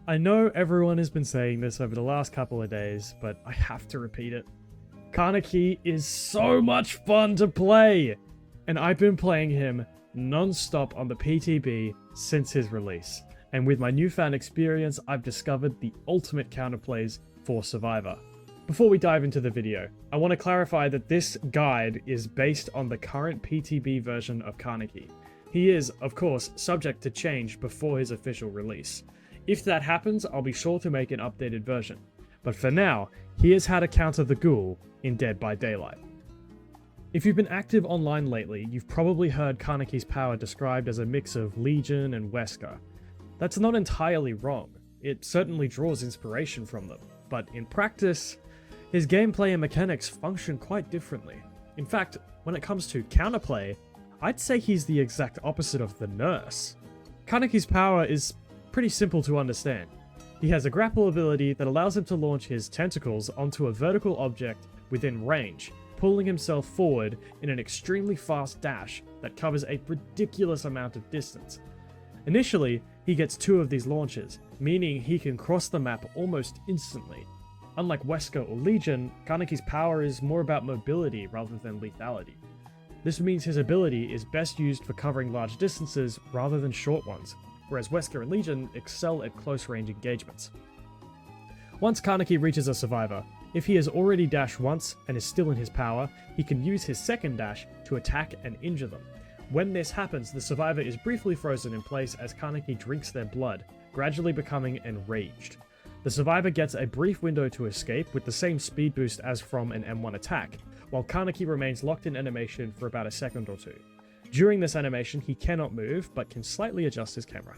I know everyone has been saying this over the last couple of days, but I have to repeat it. Kaneki is so much fun to play! And I've been playing him non-stop on the PTB since his release. And with my newfound experience, I've discovered the ultimate counterplays for Survivor. Before we dive into the video, I want to clarify that this guide is based on the current PTB version of Kaneki. He is, of course, subject to change before his official release. If that happens, I'll be sure to make an updated version. But for now, here's how to counter the ghoul in Dead by Daylight. If you've been active online lately, you've probably heard Kaneki's power described as a mix of Legion and Wesker. That's not entirely wrong. It certainly draws inspiration from them, but in practice, his gameplay and mechanics function quite differently. In fact, when it comes to counterplay, I'd say he's the exact opposite of the nurse. Kaneki's power is pretty simple to understand. He has a grapple ability that allows him to launch his tentacles onto a vertical object within range, pulling himself forward in an extremely fast dash that covers a ridiculous amount of distance. Initially, he gets 2 of these launches, meaning he can cross the map almost instantly. Unlike Wesker or Legion, Kaneki's power is more about mobility rather than lethality. This means his ability is best used for covering large distances rather than short ones, whereas Wesker and Legion excel at close-range engagements. Once Kaneki reaches a survivor, if he has already dashed once and is still in his power, he can use his second dash to attack and injure them. When this happens, the survivor is briefly frozen in place as Kaneki drinks their blood, gradually becoming enraged. The survivor gets a brief window to escape with the same speed boost as from an M1 attack, while Kaneki remains locked in animation for about a second or two. During this animation, he cannot move, but can slightly adjust his camera.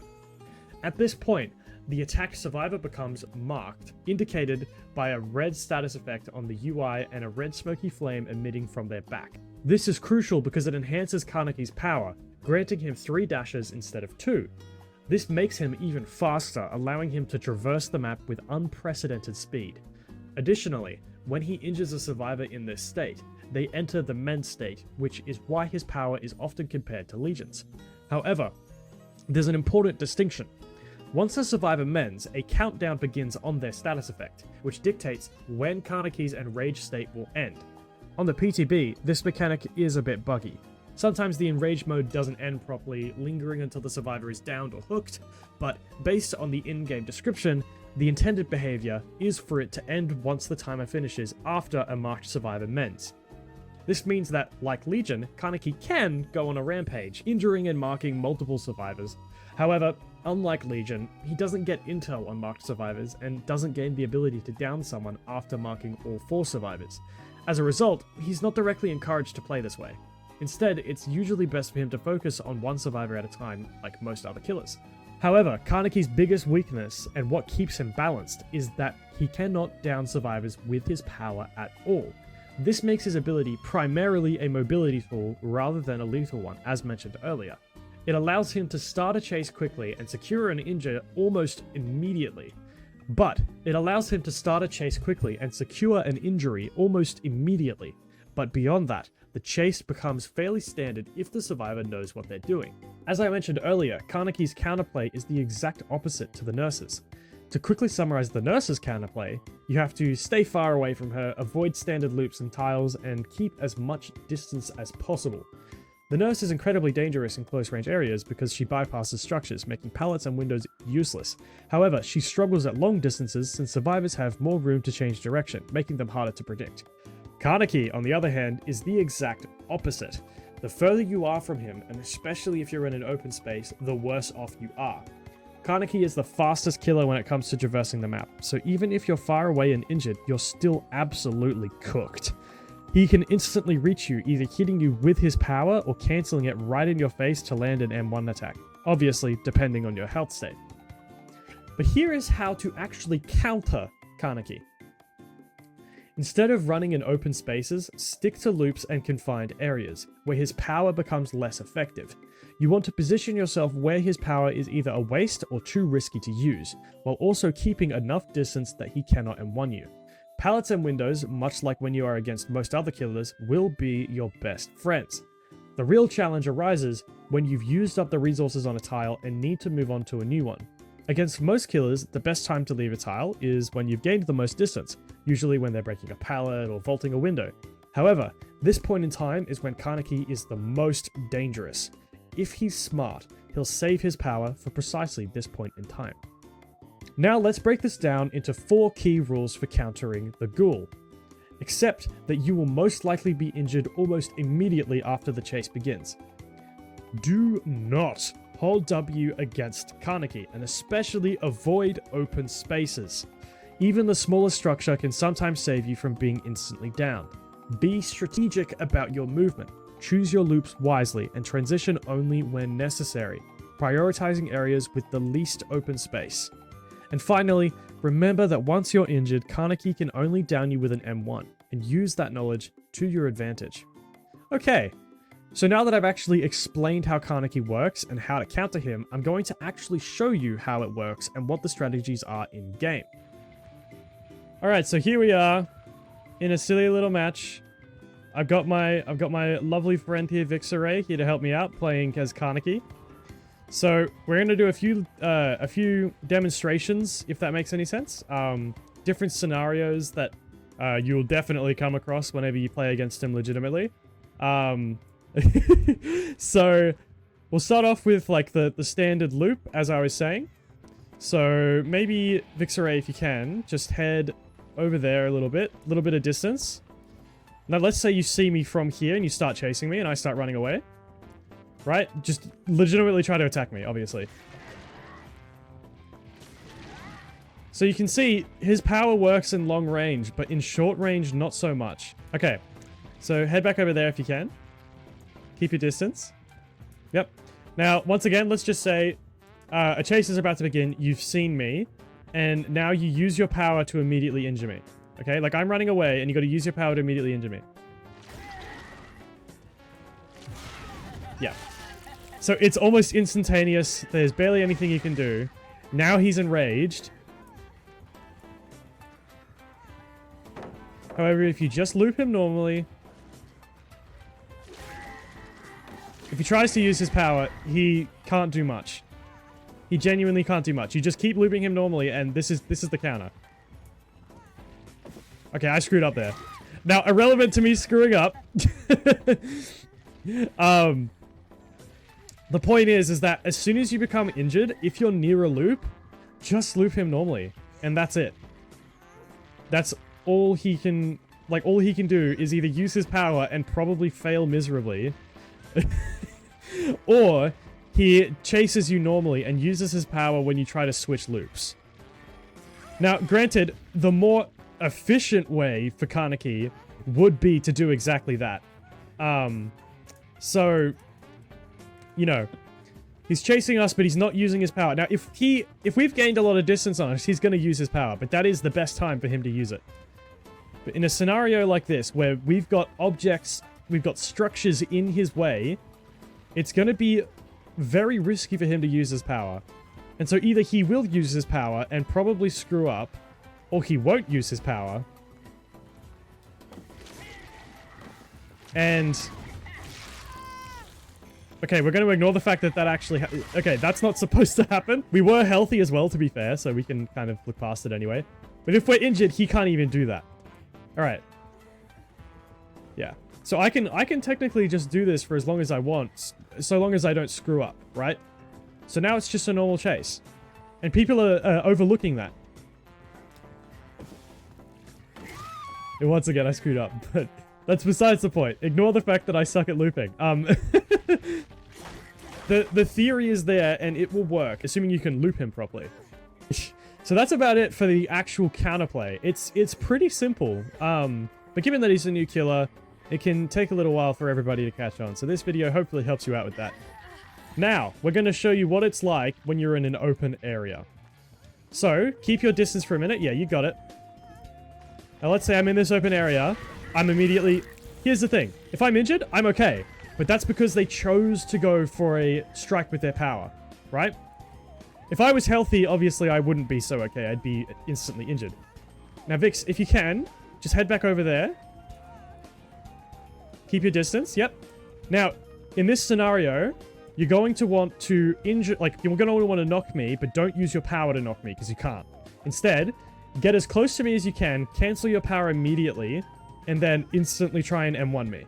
At this point, the attacked survivor becomes marked, indicated by a red status effect on the UI and a red smoky flame emitting from their back. This is crucial because it enhances Kaneki's power, granting him 3 dashes instead of 2. This makes him even faster, allowing him to traverse the map with unprecedented speed. Additionally, when he injures a survivor in this state, they enter the mend state, which is why his power is often compared to Legion's. However, there's an important distinction. Once a survivor mends, a countdown begins on their status effect, which dictates when Kaneki's enraged state will end. On the PTB, this mechanic is a bit buggy. Sometimes the enraged mode doesn't end properly, lingering until the survivor is downed or hooked, but based on the in-game description, the intended behavior is for it to end once the timer finishes after a marked survivor mends. This means that, like Legion, Kaneki can go on a rampage, injuring and marking multiple survivors. However, unlike Legion, he doesn't get intel on marked survivors and doesn't gain the ability to down someone after marking all 4 survivors. As a result, he's not directly encouraged to play this way. Instead, it's usually best for him to focus on 1 survivor at a time, like most other killers. However, Kaneki's biggest weakness, and what keeps him balanced, is that he cannot down survivors with his power at all. This makes his ability primarily a mobility tool rather than a lethal one, as mentioned earlier. It allows him to start a chase quickly and secure an injure almost immediately. But beyond that, the chase becomes fairly standard if the survivor knows what they're doing. As I mentioned earlier, Kaneki's counterplay is the exact opposite to the nurse's. To quickly summarize the nurse's counterplay, you have to stay far away from her, avoid standard loops and tiles, and keep as much distance as possible. The nurse is incredibly dangerous in close-range areas because she bypasses structures, making pallets and windows useless. However, she struggles at long distances since survivors have more room to change direction, making them harder to predict. Kaneki, on the other hand, is the exact opposite. The further you are from him, and especially if you're in an open space, the worse off you are. Kaneki is the fastest killer when it comes to traversing the map, so even if you're far away and injured, you're still absolutely cooked. He can instantly reach you, either hitting you with his power or cancelling it right in your face to land an M1 attack, obviously depending on your health state. But here is how to actually counter Kaneki. Instead of running in open spaces, stick to loops and confined areas, where his power becomes less effective. You want to position yourself where his power is either a waste or too risky to use, while also keeping enough distance that he cannot M1 you. Pallets and windows, much like when you are against most other killers, will be your best friends. The real challenge arises when you've used up the resources on a tile and need to move on to a new one. Against most killers, the best time to leave a tile is when you've gained the most distance, usually when they're breaking a pallet or vaulting a window. However, this point in time is when Kaneki is the most dangerous. If he's smart, he'll save his power for precisely this point in time. Now let's break this down into 4 key rules for countering the ghoul. Accept that you will most likely be injured almost immediately after the chase begins. Do not hold W against Kaneki, and especially avoid open spaces. Even the smallest structure can sometimes save you from being instantly downed. Be strategic about your movement. Choose your loops wisely and transition only when necessary, prioritizing areas with the least open space. And finally, remember that once you're injured, Kaneki can only down you with an M1, and use that knowledge to your advantage. Okay, so now that I've actually explained how Kaneki works and how to counter him, I'm going to actually show you how it works and what the strategies are in game. Alright, so here we are in a silly little match. I've got my lovely friend here, Vixaray, here to help me out, playing as Kaneki. So we're going to do a few demonstrations, if that makes any sense. Different scenarios that you'll definitely come across whenever you play against him legitimately. So we'll start off with like the standard loop, as I was saying. So maybe Vixaray, if you can, just head over there a little bit of distance. Now let's say you see me from here and you start chasing me and I start running away. Right? Just legitimately try to attack me, obviously. So you can see his power works in long range, but in short range, not so much. Okay, so head back over there if you can. Keep your distance. Yep. Now, once again, let's just say a chase is about to begin. You've seen me, and now you use your power to immediately injure me. Okay, like I'm running away, and you got to use your power to immediately injure me. Yeah. So it's almost instantaneous. There's barely anything you can do. Now he's enraged. However, if you just loop him normally... If he tries to use his power, he can't do much. He genuinely can't do much. You just keep looping him normally, and this is the counter. Okay, I screwed up there. Now, irrelevant to me screwing up. The point is that as soon as you become injured, if you're near a loop, just loop him normally, and that's it. That's all he can... Like, all he can do is either use his power and probably fail miserably, or he chases you normally and uses his power when you try to switch loops. Now, granted, the more efficient way for Kaneki would be to do exactly that. So, you know, he's chasing us, but he's not using his power. Now, if we've gained a lot of distance on us, he's going to use his power, but that is the best time for him to use it. But in a scenario like this, where we've got objects, we've got structures in his way, it's going to be very risky for him to use his power. And so either he will use his power and probably screw up, or he won't use his power. And... Okay, we're going to ignore the fact that that actually... Okay, that's not supposed to happen. We were healthy as well, to be fair, so we can kind of look past it anyway. But if we're injured, he can't even do that. Alright. Yeah. So I can technically just do this for as long as I want, so long as I don't screw up, right? So now it's just a normal chase. And people are overlooking that. And once again, I screwed up, but that's besides the point. Ignore the fact that I suck at looping. The theory is there, and it will work, assuming you can loop him properly. So that's about it for the actual counterplay. It's pretty simple. But given that he's a new killer, it can take a little while for everybody to catch on. So this video hopefully helps you out with that. Now, we're going to show you what it's like when you're in an open area. So, keep your distance for a minute. Yeah, you got it. Now let's say I'm in this open area. I'm immediately... Here's the thing. If I'm injured, I'm okay. But that's because they chose to go for a strike with their power, right? If I was healthy, obviously I wouldn't be so okay. I'd be instantly injured. Now, Vix, if you can, just head back over there. Keep your distance. Yep. Now, in this scenario, you're going to want to injure, like, you're going to want to knock me, but don't use your power to knock me, because you can't. Instead, get as close to me as you can, cancel your power immediately, and then instantly try and M1 me.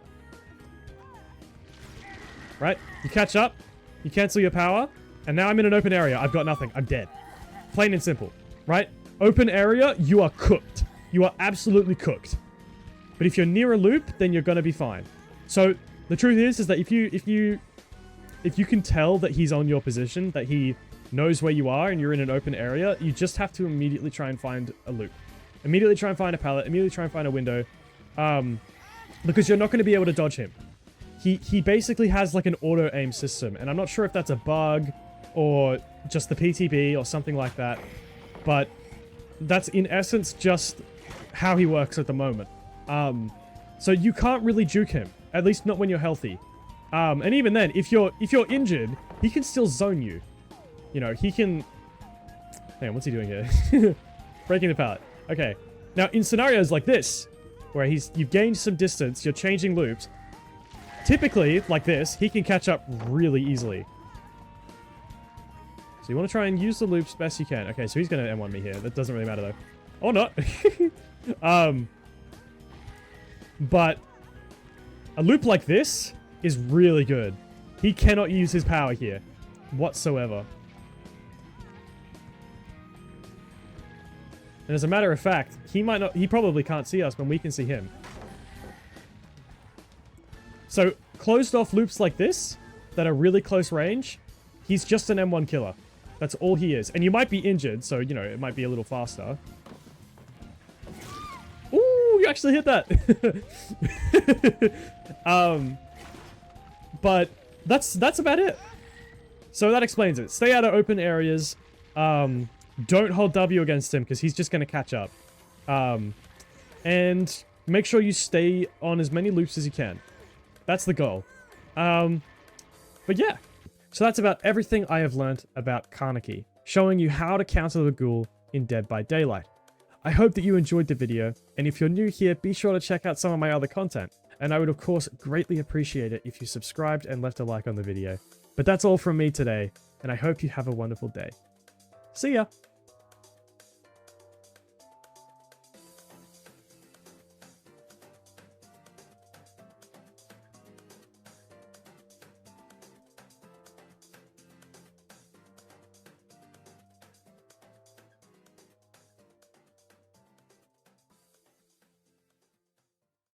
Right? You catch up, you cancel your power, and now I'm in an open area. I've got nothing. I'm dead. Plain and simple. Right? Open area, you are cooked. You are absolutely cooked. But if you're near a loop, then you're gonna be fine. So, the truth is that if you can tell that he's on your position, that he knows where you are and you're in an open area, you just have to immediately try and find a loop. Immediately try and find a pallet, immediately try and find a window. Because you're not going to be able to dodge him. He basically has like an auto-aim system, and I'm not sure if that's a bug or just the PTB or something like that, but that's in essence just how he works at the moment. So you can't really juke him, at least not when you're healthy. And even then, if you're injured, he can still zone you. You know, he can... Hang on, what's he doing here? Breaking the pallet. Okay. Now, in scenarios like this, where you've gained some distance, you're changing loops, typically, like this, he can catch up really easily. So you want to try and use the loops best you can. Okay, so he's going to M1 me here. That doesn't really matter, though. Or not. But a loop like this is really good. He cannot use his power here whatsoever. And as a matter of fact, he probably can't see us when we can see him. So, closed off loops like this, that are really close range, he's just an M1 killer. That's all he is. And you might be injured, so, you know, it might be a little faster. Ooh, you actually hit that! But that's about it. So that explains it. Stay out of open areas. Don't hold W against him, because he's just going to catch up. And make sure you stay on as many loops as you can. That's the goal. But yeah. So that's about everything I have learnt about Kaneki, showing you how to counter the ghoul in Dead by Daylight. I hope that you enjoyed the video, and if you're new here, be sure to check out some of my other content. And I would of course greatly appreciate it if you subscribed and left a like on the video. But that's all from me today, and I hope you have a wonderful day. See ya!